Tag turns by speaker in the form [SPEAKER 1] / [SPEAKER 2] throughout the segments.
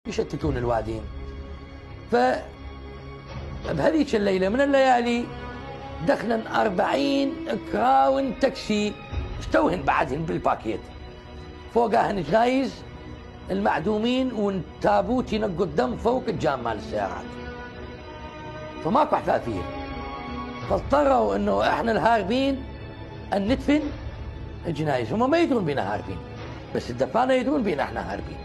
[SPEAKER 1] يشتتون الوادين. فبهذيك الليلة من الليالي دخلن 40 كراون تاكسي استوهن بعدهن بالباكيت، فوقهن جنايز المعدومين والتابوت ينقوا الدم فوق الجام مال السيارات، فماكو حفافير. فاضطروا انه احنا الهاربين ان ندفن الجنايز. هم ما يدرون بينا هاربين، بس الدفانة يدرون بينا احنا هاربين.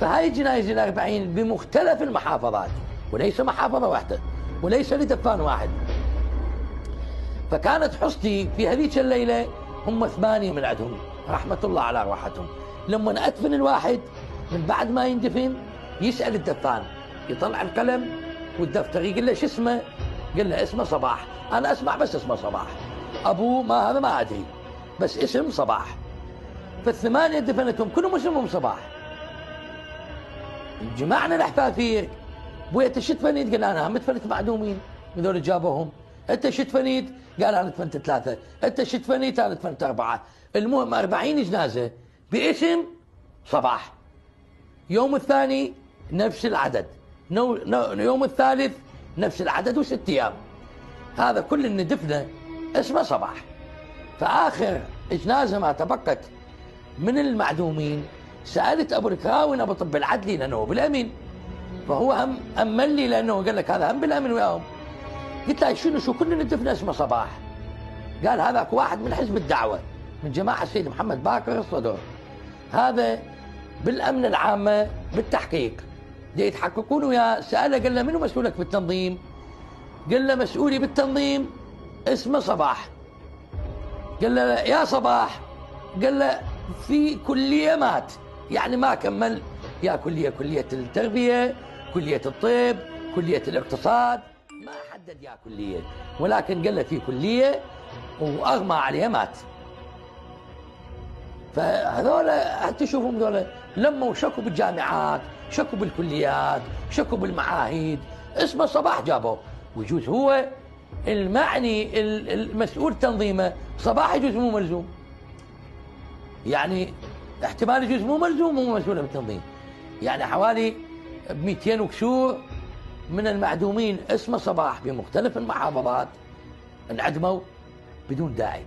[SPEAKER 1] فهاي الجنايز ال40 بمختلف المحافظات، وليس محافظة واحدة وليس لدفان واحد. فكانت حصتي في هذيك الليلة هم 8 من عندهم رحمة الله على أرواحهم. لما أدفن الواحد من بعد ما يندفن يسأل الدفان، يطلع القلم والدفتر يقول له شو اسمه؟ قال له اسمه صباح. أنا أسمع بس اسمه صباح، أبوه ما هذا ما أدري، بس اسم صباح. فال8 دفنتهم كلهم اسمهم صباح. جمعنا الحفافير، بويا انت شو تفنيت؟ قال انا هم دفنت معدومين من ذول جابوهم. انت شو تفنيت؟ قال انا دفنت 3. انت شو تفنيت؟ انا دفنت 4. المهم 40 جنازه باسم صباح. يوم الثاني نفس العدد، يوم الثالث نفس العدد و6 ايام. هذا كل اللي دفنه اسمه صباح. فاخر جنازه ما تبقت من المعدومين سالت ابو الكراون ابو طب العدلي لانه هو بالامين، فهو هم امن لي لانه قال لك هذا هم بالامن وياهم. قلت له شو كل اللي دفن اسمه صباح؟ قال هذاك واحد من حزب الدعوه من جماعه السيد محمد باكر الصدر، هذا بالامن العامه بالتحقيق دي يتحققون وياه. ساله قال له منو مسؤولك بالتنظيم؟ قال له مسؤولي بالتنظيم اسمه صباح. قال له يا صباح، قال له في كليه مات، يعني ما كمل، يا كليه التربيه، كليه الطب، كليه الاقتصاد، ما حدد يا كليه، ولكن قال له في كليه واغمى عليها مات. فهذول تشوفهم ذولا لما شكوا بالجامعات، شكوا بالكليات، شكوا بالمعاهد، اسمه صباح جابوه. ويجوز هو المعني المسؤول تنظيمه صباح، يجوز مو ملزوم، يعني احتمال يجوز مو ملزوم ومو مسؤول بالتنظيم. يعني حوالي 200 وكسور من المعدومين اسمه صباح بمختلف المحافظات انعدموا بدون داعي.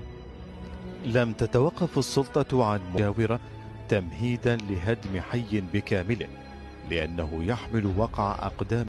[SPEAKER 2] لم تتوقف السلطة عن مجاورة تمهيدا لهدم حي بكامله، لأنه يحمل وقع أقدام